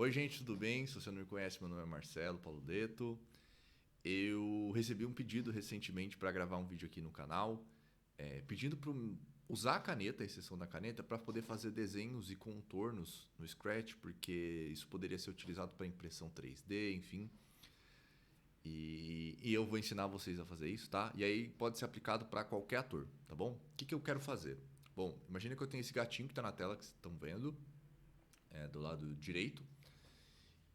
Oi, gente, tudo bem? Se você não me conhece, meu nome é Marcelo Paulo Deto. Eu recebi um pedido recentemente para gravar um vídeo aqui no canal, pedindo para usar a caneta, a exceção da caneta, para poder fazer desenhos e contornos no Scratch, porque isso poderia ser utilizado para impressão 3D, enfim. E eu vou ensinar vocês a fazer isso, tá? E aí pode ser aplicado para qualquer ator, tá bom? O que eu quero fazer? Bom, imagina que eu tenho esse gatinho que está na tela que vocês estão vendo, do lado direito.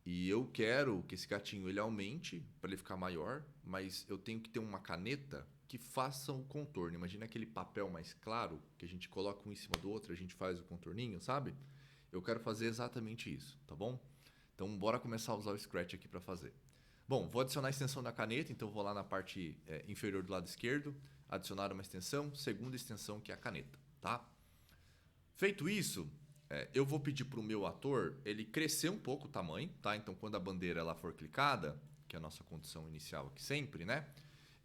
E eu quero que esse gatinho ele aumente para ele ficar maior, mas eu tenho que ter uma caneta que faça o contorno. Imagina aquele papel mais claro que a gente coloca um em cima do outro, a gente faz o contorninho, sabe? Eu quero fazer exatamente isso, tá bom? Então bora começar a usar o Scratch aqui para fazer. Bom, vou adicionar a extensão da caneta, então vou lá na parte inferior do lado esquerdo, adicionar uma extensão, segunda extensão que é a caneta, tá? Feito isso, eu vou pedir para o meu ator ele crescer um pouco o tamanho, tá? Então, quando a bandeira ela for clicada, que é a nossa condição inicial aqui sempre, né?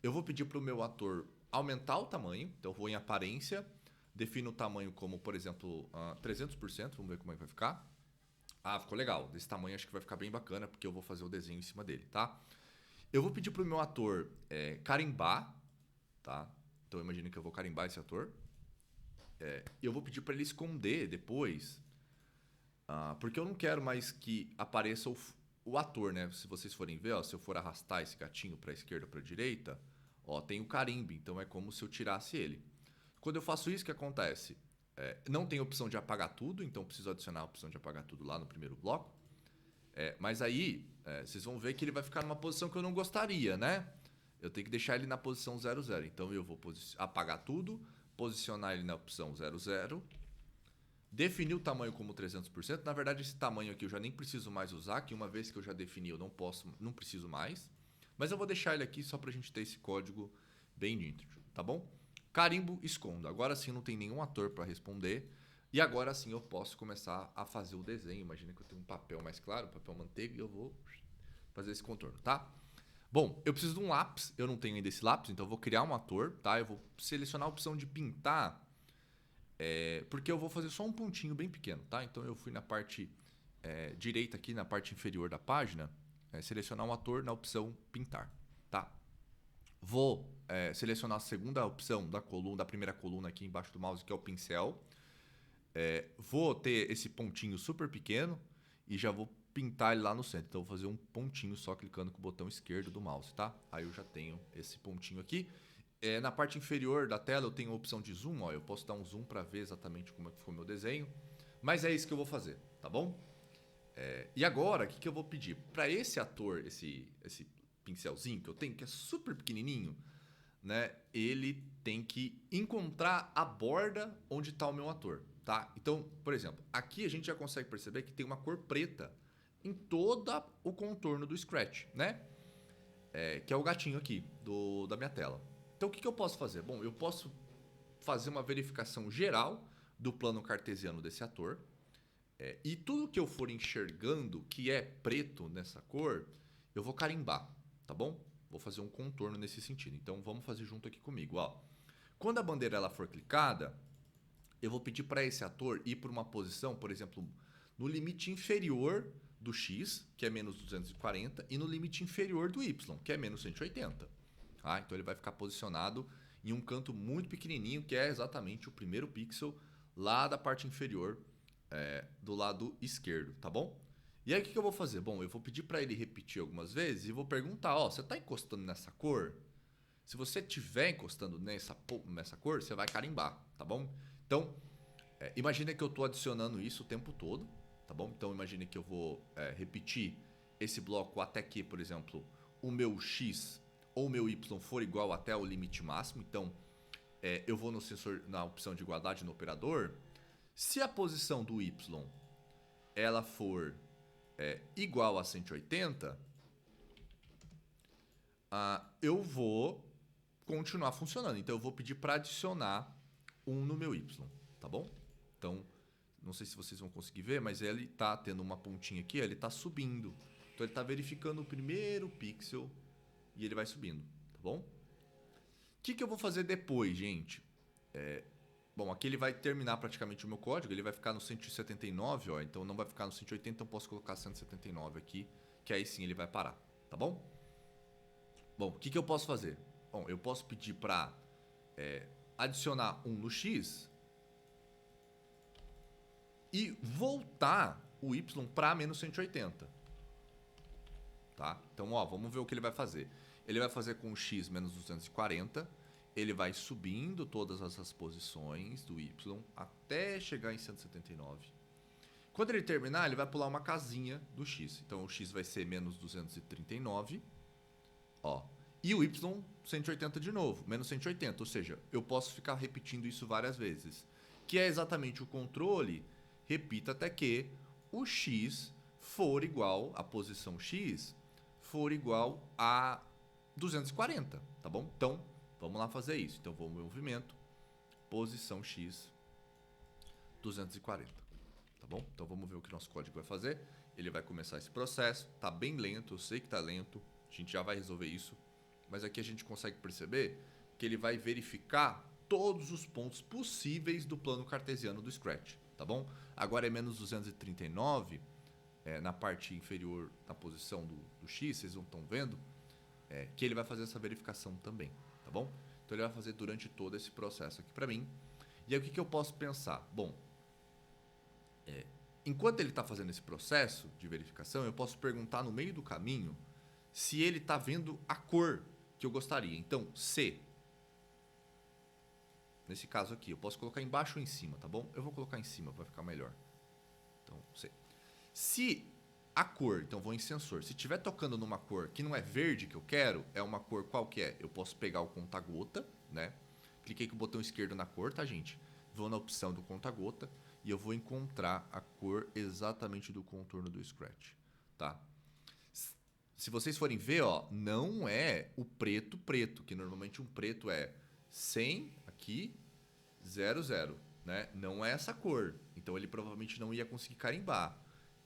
Eu vou pedir para o meu ator aumentar o tamanho. Então, eu vou em aparência, defino o tamanho como, por exemplo, 300%. Vamos ver como é que vai ficar. Ah, ficou legal. Desse tamanho acho que vai ficar bem bacana, porque eu vou fazer o desenho em cima dele, tá? Eu vou pedir para o meu ator carimbar, tá? Então, imagine que eu vou carimbar esse ator. E eu vou pedir para ele esconder depois. Porque eu não quero mais que apareça o ator, né? Se vocês forem ver, ó, se eu for arrastar esse gatinho para a esquerda ou para a direita, ó, tem o carimbo, então é como se eu tirasse ele. Quando eu faço isso, o que acontece? Não tem opção de apagar tudo, então preciso adicionar a opção de apagar tudo lá no primeiro bloco. Mas aí, vocês vão ver que ele vai ficar numa posição que eu não gostaria, né? Eu tenho que deixar ele na posição 00. Então eu vou apagar tudo, posicionar ele na opção 00. Definir o tamanho como 300%. Na verdade, esse tamanho aqui eu já nem preciso mais usar, que uma vez que eu já defini, eu não preciso mais. Mas eu vou deixar ele aqui só para a gente ter esse código bem nítido, tá bom? Carimbo, escondo. Agora sim não tem nenhum ator para responder. E agora sim eu posso começar a fazer o desenho. Imagina que eu tenho um papel mais claro, papel manteiga, e eu vou fazer esse contorno, tá? Bom, eu preciso de um lápis. Eu não tenho ainda esse lápis, então eu vou criar um ator, tá? Eu vou selecionar a opção de pintar porque eu vou fazer só um pontinho bem pequeno, tá? Então eu fui na parte direita aqui, na parte inferior da página, selecionar um ator na opção pintar, tá? Vou selecionar a segunda opção da coluna, da primeira coluna aqui embaixo do mouse, que é o pincel. Vou ter esse pontinho super pequeno e já vou pintar ele lá no centro. Então eu vou fazer um pontinho só clicando com o botão esquerdo do mouse, tá? Aí eu já tenho esse pontinho aqui. Na parte inferior da tela eu tenho a opção de zoom, ó, eu posso dar um zoom para ver exatamente como é que ficou meu desenho. Mas é isso que eu vou fazer, tá bom? E agora, o que eu vou pedir? Para esse ator, esse pincelzinho que eu tenho, que é super pequenininho, né? Ele tem que encontrar a borda onde está o meu ator, tá? Então, por exemplo, aqui a gente já consegue perceber que tem uma cor preta em todo o contorno do Scratch, né? Que é o gatinho aqui da minha tela. Então, o que eu posso fazer? Bom, eu posso fazer uma verificação geral do plano cartesiano desse ator. E tudo que eu for enxergando que é preto nessa cor, eu vou carimbar, tá bom? Vou fazer um contorno nesse sentido. Então vamos fazer junto aqui comigo, ó. Quando a bandeira ela for clicada, eu vou pedir para esse ator ir para uma posição, por exemplo, no limite inferior do X, que é menos 240, e no limite inferior do Y, que é menos 180. Então ele vai ficar posicionado em um canto muito pequenininho, que é exatamente o primeiro pixel lá da parte inferior do lado esquerdo, tá bom? E aí o que eu vou fazer? Bom, eu vou pedir para ele repetir algumas vezes e vou perguntar, ó, você está encostando nessa cor? Se você estiver encostando nessa cor, você vai carimbar, tá bom? Então, imagina que eu estou adicionando isso o tempo todo, tá bom? Então, imagine que eu vou repetir esse bloco até que, por exemplo, o meu X ou o meu Y for igual até o limite máximo. Então, eu vou no sensor, na opção de igualdade no operador. Se a posição do Y ela for igual a 180, eu vou continuar funcionando. Então eu vou pedir para adicionar um no meu Y, tá bom? Então, não sei se vocês vão conseguir ver, mas ele está tendo uma pontinha aqui, ele está subindo. Então ele está verificando o primeiro pixel e ele vai subindo, tá bom? O que eu vou fazer depois, gente? Bom, aqui ele vai terminar praticamente o meu código, ele vai ficar no 179, ó, então não vai ficar no 180, então posso colocar 179 aqui, que aí sim ele vai parar, tá bom? Bom, o que eu posso fazer? Bom, eu posso pedir para adicionar um no X e voltar o Y para menos 180. Tá? Então, ó, vamos ver o que ele vai fazer. Ele vai fazer com o X menos 240, ele vai subindo todas essas posições do Y até chegar em 179. Quando ele terminar, ele vai pular uma casinha do X. Então, o X vai ser menos 239, ó, e o Y 180 de novo, menos 180. Ou seja, eu posso ficar repetindo isso várias vezes. Que é exatamente o controle, repita até que o X for igual, a posição X for igual a 240, tá bom? Então, vamos lá fazer isso. Então, vou no movimento, posição X, 240, tá bom? Então, vamos ver o que nosso código vai fazer. Ele vai começar esse processo, tá bem lento, eu sei que tá lento, a gente já vai resolver isso, mas aqui a gente consegue perceber que ele vai verificar todos os pontos possíveis do plano cartesiano do Scratch, tá bom? Agora é menos 239, na parte inferior, na posição do X, vocês não estão vendo, que ele vai fazer essa verificação também, tá bom? Então ele vai fazer durante todo esse processo aqui para mim. E aí o que eu posso pensar? Bom, enquanto ele está fazendo esse processo de verificação, eu posso perguntar no meio do caminho se ele está vendo a cor que eu gostaria. Então, C. Nesse caso aqui, eu posso colocar embaixo ou em cima, tá bom? Eu vou colocar em cima para ficar melhor. Então, C. Se a cor, então vou em sensor, se estiver tocando numa cor que não é verde que eu quero, é uma cor qual que é? Eu posso pegar o conta-gota, né? Cliquei com o botão esquerdo na cor, tá, gente? Vou na opção do conta-gota e eu vou encontrar a cor exatamente do contorno do Scratch, tá? Se vocês forem ver, ó, não é o preto, que normalmente um preto é 100 aqui, 00, né? Não é essa cor. Então ele provavelmente não ia conseguir carimbar.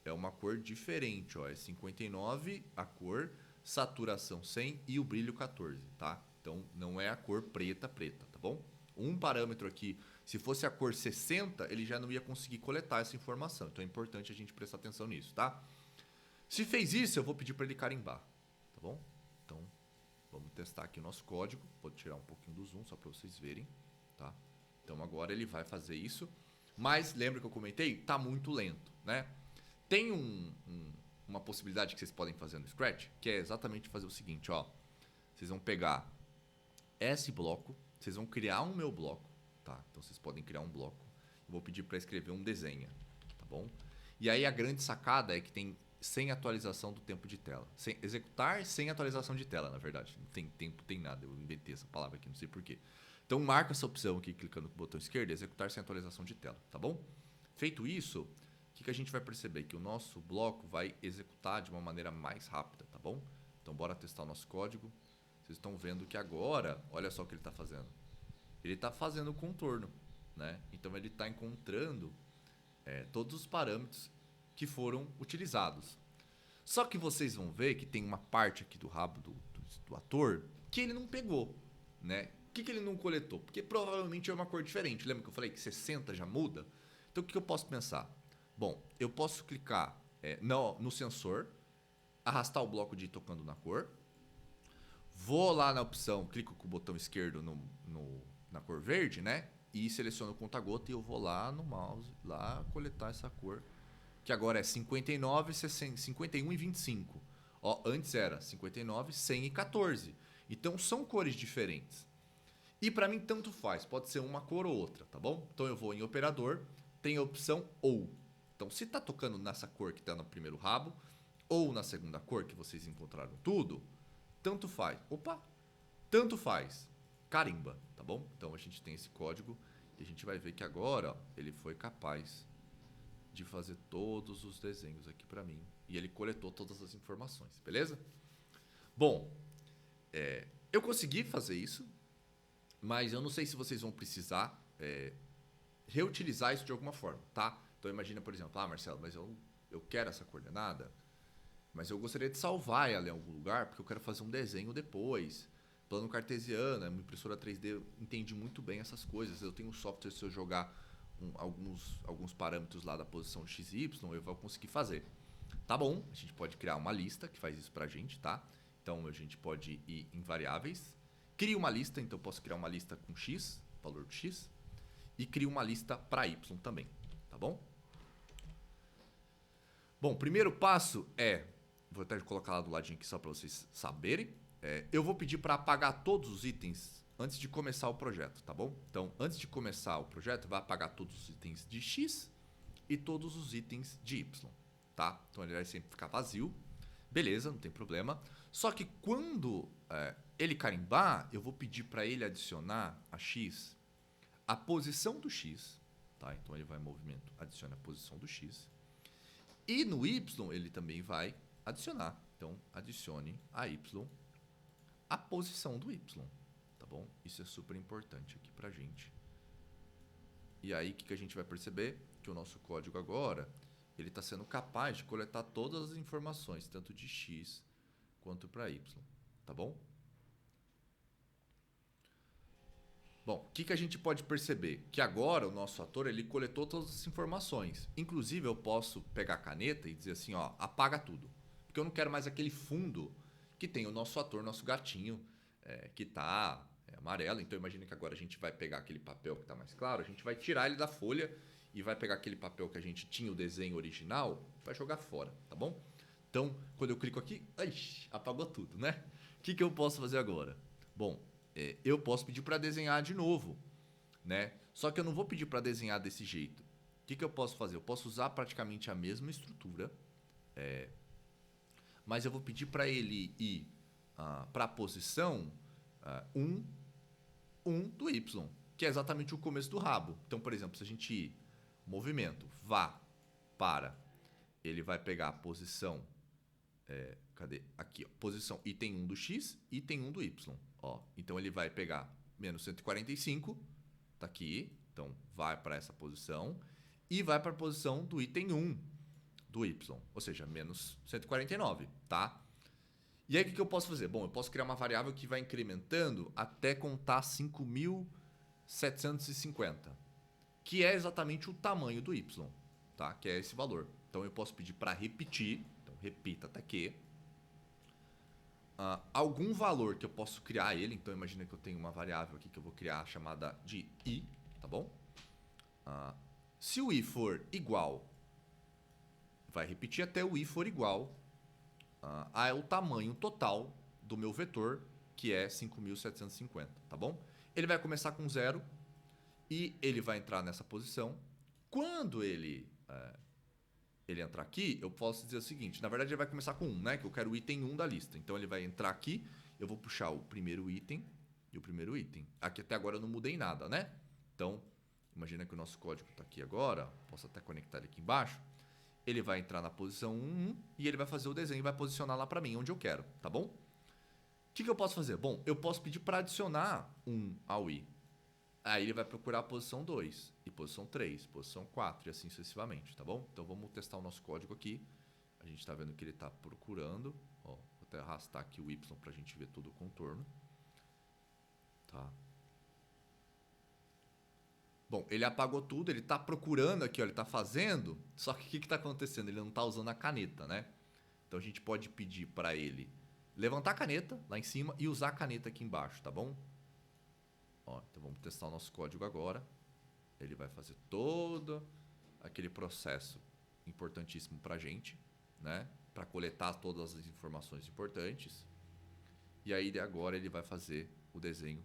É uma cor diferente, ó, é 59 a cor, saturação 100 e o brilho 14, tá? Então não é a cor preta, tá bom? Um parâmetro aqui, se fosse a cor 60, ele já não ia conseguir coletar essa informação. Então é importante a gente prestar atenção nisso, tá? Se fez isso, eu vou pedir para ele carimbar, tá bom? Então, vamos testar aqui o nosso código. Vou tirar um pouquinho do zoom só para vocês verem, tá? Então, agora ele vai fazer isso. Mas, lembra que eu comentei? Tá muito lento, né? Tem uma possibilidade que vocês podem fazer no Scratch, que é exatamente fazer o seguinte, ó. Vocês vão pegar esse bloco, vocês vão criar um meu bloco, tá? Então, vocês podem criar um bloco. Eu vou pedir para escrever um desenho, tá bom? E aí, a grande sacada é que tem sem atualização do tempo de tela. Executar sem atualização de tela, na verdade. Não tem tempo, tem nada. Eu inventei essa palavra aqui, não sei porquê. Então, marca essa opção aqui, clicando com o botão esquerdo, executar sem atualização de tela, tá bom? Feito isso, o que a gente vai perceber? Que o nosso bloco vai executar de uma maneira mais rápida, tá bom? Então, bora testar o nosso código. Vocês estão vendo que agora, olha só o que ele está fazendo. Ele está fazendo o contorno, né? Então, ele está encontrando todos os parâmetros que foram utilizados. Só que vocês vão ver que tem uma parte aqui do rabo do ator que ele não pegou, né? Por que ele não coletou? Porque provavelmente é uma cor diferente. Lembra que eu falei que 60 já muda? Então o que eu posso pensar? Bom, eu posso clicar no sensor, arrastar o bloco de ir tocando na cor, vou lá na opção, clico com o botão esquerdo na cor verde, né? E seleciono o conta-gota e eu vou lá no mouse, lá coletar essa cor, que agora é 59, 60, 51 e 25. Ó, antes era 59, 100 e 14. Então são cores diferentes. E para mim tanto faz, pode ser uma cor ou outra, tá bom? Então eu vou em operador, tem a opção ou. Então se tá tocando nessa cor que tá no primeiro rabo, ou na segunda cor que vocês encontraram tudo, tanto faz. Opa! Tanto faz. Carimba, tá bom? Então a gente tem esse código e a gente vai ver que agora ó, ele foi capaz de fazer todos os desenhos aqui para mim. E ele coletou todas as informações, beleza? Bom, eu consegui fazer isso, mas eu não sei se vocês vão precisar reutilizar isso de alguma forma, tá? Então imagina, por exemplo, Marcelo, mas eu quero essa coordenada, mas eu gostaria de salvar ela em algum lugar, porque eu quero fazer um desenho depois, plano cartesiano, uma impressora 3D entende muito bem essas coisas. Eu tenho um software, se eu jogar alguns parâmetros lá da posição x e y, eu vou conseguir fazer. Tá bom, a gente pode criar uma lista que faz isso pra gente, tá? Então a gente pode ir em variáveis, cria uma lista, então eu posso criar uma lista com x, valor de x, e crio uma lista para y também, tá bom? Bom, primeiro passo vou até colocar lá do ladinho aqui só para vocês saberem, eu vou pedir para apagar todos os itens antes de começar o projeto, tá bom? Então, antes de começar o projeto, vai apagar todos os itens de x e todos os itens de y, tá? Então, ele vai sempre ficar vazio, beleza, não tem problema. Só que quando ele carimbar, eu vou pedir para ele adicionar a x a posição do x, tá? Então ele vai em movimento, adiciona a posição do x. E no y ele também vai adicionar. Então adicione a y a posição do y, tá bom? Isso é super importante aqui pra gente. E aí o que a gente vai perceber? Que o nosso código agora, ele está sendo capaz de coletar todas as informações, tanto de x quanto para y, tá bom? Bom, o que a gente pode perceber? Que agora o nosso ator ele coletou todas as informações. Inclusive, eu posso pegar a caneta e dizer assim, ó, apaga tudo. Porque eu não quero mais aquele fundo que tem o nosso ator, nosso gatinho, que está amarelo. Então, imagina que agora a gente vai pegar aquele papel que está mais claro, a gente vai tirar ele da folha e vai pegar aquele papel que a gente tinha o desenho original e vai jogar fora, tá bom? Então, quando eu clico aqui, apagou tudo, né? O que eu posso fazer agora? Bom, eu posso pedir para desenhar de novo, né? Só que eu não vou pedir para desenhar desse jeito. O que eu posso fazer? Eu posso usar praticamente a mesma estrutura, mas eu vou pedir para ele ir para a posição 1 do y, que é exatamente o começo do rabo. Então, por exemplo, se a gente ir movimento, vá para, ele vai pegar a posição, cadê? Aqui, ó, posição item 1 do x, item 1 do y. Ó, então ele vai pegar menos 145, tá aqui, então vai para essa posição, e vai para a posição do item 1 do y, ou seja, menos 149, tá? E aí o que eu posso fazer? Bom, eu posso criar uma variável que vai incrementando até contar 5.750, que é exatamente o tamanho do y, tá? Que é esse valor. Então eu posso pedir para repetir, então repita até que algum valor que eu posso criar ele. Então imagina que eu tenho uma variável aqui que eu vou criar chamada de i, tá bom? Se o i for igual, vai repetir até o i for igual ao tamanho total do meu vetor, que é 5.750, tá bom? Ele vai começar com 0 e ele vai entrar nessa posição. Quando ele entrar aqui, eu posso dizer o seguinte, na verdade ele vai começar com 1, né? Que eu quero o item 1 da lista. Então ele vai entrar aqui, eu vou puxar o primeiro item e o primeiro item. Aqui até agora eu não mudei nada, né? Então, imagina que o nosso código está aqui agora, posso até conectar ele aqui embaixo. Ele vai entrar na posição 1 e ele vai fazer o desenho e vai posicionar lá para mim, onde eu quero, tá bom? O que eu posso fazer? Bom, eu posso pedir para adicionar 1 ao i. Aí ele vai procurar a posição 2, e posição 3, posição 4 e assim sucessivamente, tá bom? Então vamos testar o nosso código aqui. A gente está vendo que ele está procurando. Ó, vou até arrastar aqui o y para a gente ver todo o contorno. Tá. Bom, ele apagou tudo, ele está procurando aqui, ó, ele está fazendo, só que o que está acontecendo? Ele não está usando a caneta, né? Então a gente pode pedir para ele levantar a caneta lá em cima e usar a caneta aqui embaixo, tá bom? Ó, então vamos testar o nosso código agora. Ele vai fazer todo aquele processo importantíssimo para a gente, né? Para coletar todas as informações importantes. E aí agora ele vai fazer o desenho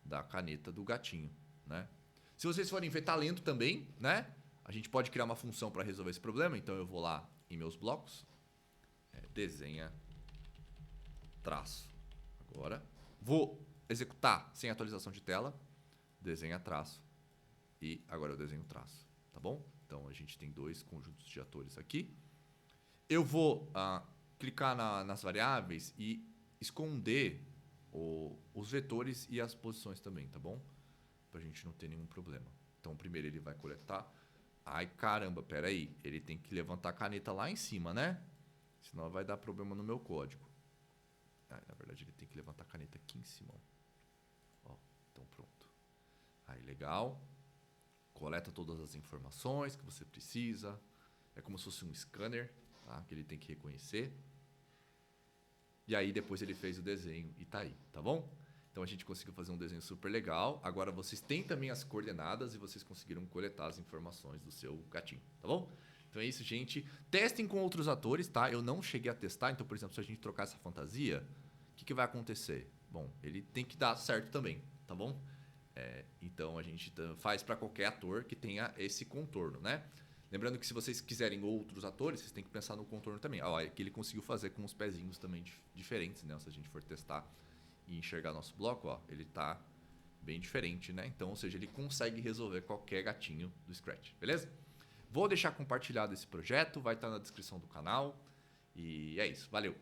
da caneta do gatinho, né? Se vocês forem ver, tá lento também, né? A gente pode criar uma função para resolver esse problema. Então eu vou lá em meus blocos, desenha traço. Agora vou executar sem atualização de tela, desenha traço, e agora eu desenho traço, tá bom? Então a gente tem dois conjuntos de atores aqui. Eu vou clicar nas variáveis e esconder os vetores e as posições também, tá bom? Pra gente não ter nenhum problema. Então primeiro ele vai coletar. Ai caramba, pera aí, ele tem que levantar a caneta lá em cima, né? Senão vai dar problema no meu código. Na verdade, ele tem que levantar a caneta aqui em cima. Ó, então pronto. Aí, legal. Coleta todas as informações que você precisa. É como se fosse um scanner, tá? Que ele tem que reconhecer. E aí depois ele fez o desenho e tá aí, tá bom? Então a gente conseguiu fazer um desenho super legal. Agora vocês têm também as coordenadas e vocês conseguiram coletar as informações do seu gatinho, tá bom? Então é isso, gente. Testem com outros atores, tá? Eu não cheguei a testar, então, por exemplo, se a gente trocar essa fantasia, o que vai acontecer? Bom, ele tem que dar certo também, tá bom? Então a gente faz para qualquer ator que tenha esse contorno, né? Lembrando que se vocês quiserem outros atores, vocês têm que pensar no contorno também. Ó, é que ele conseguiu fazer com os pezinhos também diferentes, né? Se a gente for testar e enxergar nosso bloco, ó, ele tá bem diferente, né? Então, ou seja, ele consegue resolver qualquer gatinho do Scratch, beleza? Vou deixar compartilhado esse projeto, vai estar na descrição do canal. E é isso, valeu!